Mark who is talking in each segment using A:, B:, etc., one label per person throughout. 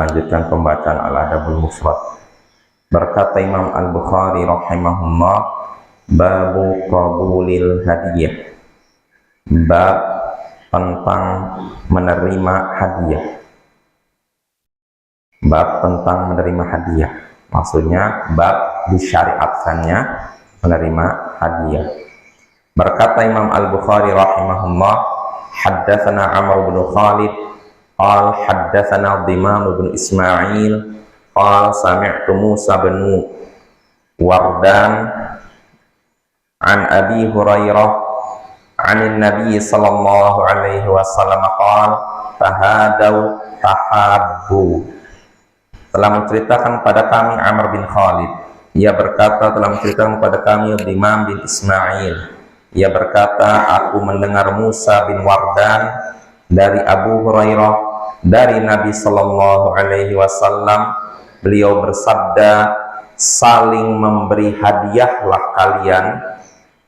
A: melanjutkan pembacaan Al-Adabul Mufrad. Berkata Imam Al-Bukhari rahimahullah, babu qabulil hadiyah, bab tentang menerima hadiah. Bab tentang menerima hadiah, maksudnya bab disyariatkannya menerima hadiah. Berkata Imam Al-Bukhari rahimahullah, haddatsana Amr bin Khalid qal haddatsana Dimam bin Ismail qal sami'tu Musa bin Wardan an Abi Hurairah an Nabi sallallahu alaihi wasallam qal tahadaw tahabbu. Telah menceritakan pada kami Amr bin Khalid, ia berkata telah menceritakan pada kami Dimam bin Ismail, ia berkata aku mendengar Musa bin Wardan dari Abu Hurairah dari Nabi sallallahu alaihi wasallam, beliau bersabda, saling memberi hadiahlah kalian,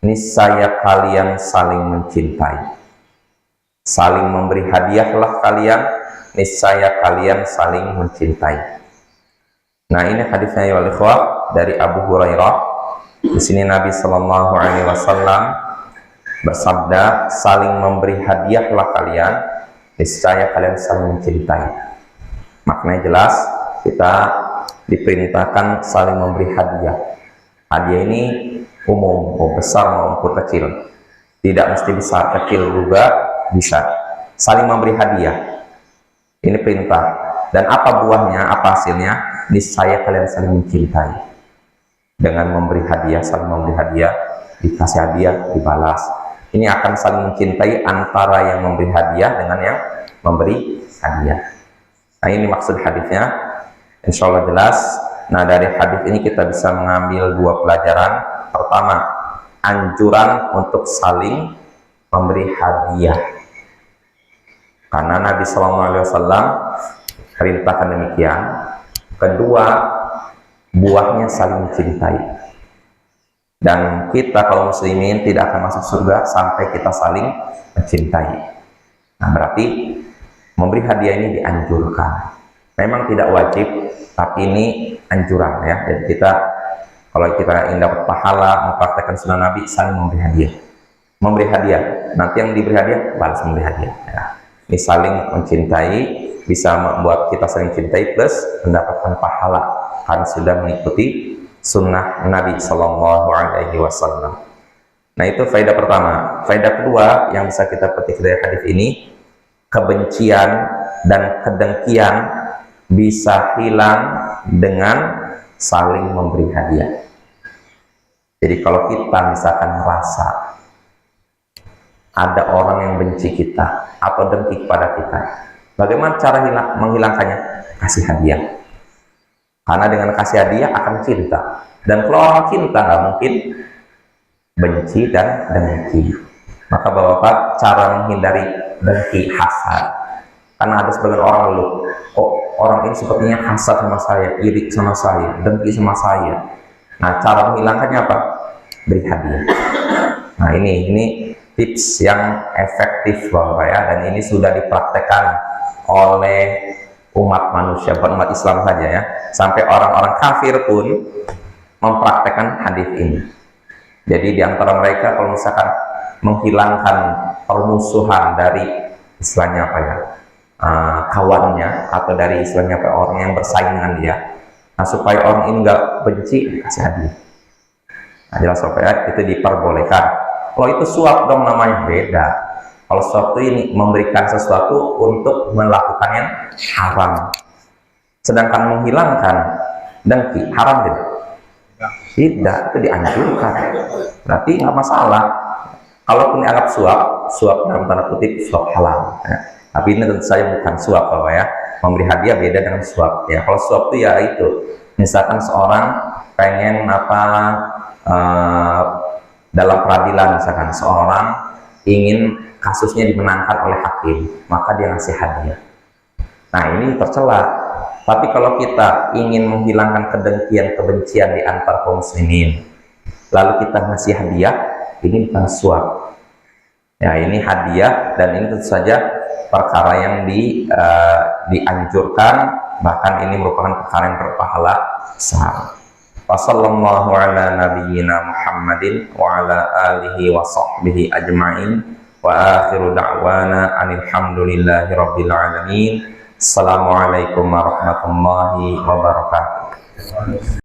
A: niscaya kalian saling mencintai. Saling memberi hadiahlah kalian, niscaya kalian saling mencintai. Nah, ini hadisnya ya ikhwah dari Abu Hurairah. Di sini Nabi sallallahu alaihi wasallam bersabda, saling memberi hadiahlah kalian, niscaya kalian saling mencintai. Maknanya jelas, kita diperintahkan saling memberi hadiah. Hadiah ini umum, mau besar maupun kecil, tidak mesti besar, kecil juga bisa. Saling memberi hadiah, ini perintah. Dan apa buahnya, apa hasilnya? Niscaya kalian saling mencintai. Dengan memberi hadiah, saling memberi hadiah, dikasih hadiah, dibalas. Ini akan saling mencintai antara yang memberi hadiah dengan yang memberi hadiah. Nah, ini maksud hadisnya. Insya Allah jelas. Nah, dari hadis ini kita bisa mengambil dua pelajaran. Pertama, anjuran untuk saling memberi hadiah. Karena Nabi SAW perintahkan demikian. Kedua, buahnya saling mencintai. Dan kita kalau muslimin tidak akan masuk surga sampai kita saling mencintai. Nah, berarti memberi hadiah ini dianjurkan. Memang tidak wajib, tapi ini anjuran ya. Jadi kita, kalau kita ingin dapat pahala mempraktekkan sunnah Nabi, saling memberi hadiah. Memberi hadiah, nanti yang diberi hadiah balas memberi hadiah ya. Ini saling mencintai, bisa membuat kita saling cintai plus mendapatkan pahala karena sudah mengikuti sunnah Nabi Sallallahu Alaihi Wasallam. Nah, itu faedah pertama. Faedah kedua yang bisa kita petik dari hadis ini, kebencian dan kedengkian bisa hilang dengan saling memberi hadiah. Jadi kalau kita misalkan merasa ada orang yang benci kita atau dengki kepada kita, bagaimana cara menghilangkannya? Kasih hadiah. Karena dengan kasih hadiah akan cinta. Dan kalau orang cinta nggak mungkin benci dan dengki. Maka bapak-bapak, cara menghindari dengki, hasad. Karena ada sebagian orang lalu, oh orang ini sepertinya hasad sama saya, iri sama saya, dengki sama saya. Nah, cara menghilangkannya apa? Beri hadiah. Nah, ini tips yang efektif bapak ya, dan ini sudah dipraktekkan oleh umat manusia, bukan umat Islam saja ya, sampai orang-orang kafir pun mempraktekkan hadis ini. Jadi di antara mereka kalau misalkan menghilangkan permusuhan dari istilahnya apa ya, kawannya, atau dari istilahnya apa, orang yang bersaing dengan dia, nah supaya orang ini nggak benci, kasih hadiah. Nah, jelas supaya itu diperbolehkan. Kalau itu suap dong namanya, beda. Kalau sesuatu ini memberikan sesuatu untuk melakukan yang haram, sedangkan menghilangkan dengki haram tidak? Tidak, itu dianjurkan. Berarti nggak masalah. Kalaupun dianggap suap dalam tanda kutip suap halal. Ya. Tapi ini tentu saja bukan suap, Bapak ya. Memberi hadiah beda dengan suap. Ya, kalau suap itu ya itu, misalkan seorang pengen dalam peradilan, misalkan seorang ingin kasusnya dimenangkan oleh hakim, maka dia ngasih hadiah. Nah, ini tercela. Tapi kalau kita ingin menghilangkan kedengkian, kebencian di antar kaum muslimin, lalu kita ngasih hadiah, ini bukan suap. Ya, ini hadiah, dan ini tentu saja perkara yang dianjurkan bahkan ini merupakan perkara yang berpahala besar. Wassallallahu ala nabiyyina Muhammadin wa ala alihi wa sahbihi ajma'in wa akhiru da'wana alhamdulillahi rabbil alamin. Assalamualaikum warahmatullahi wabarakatuh.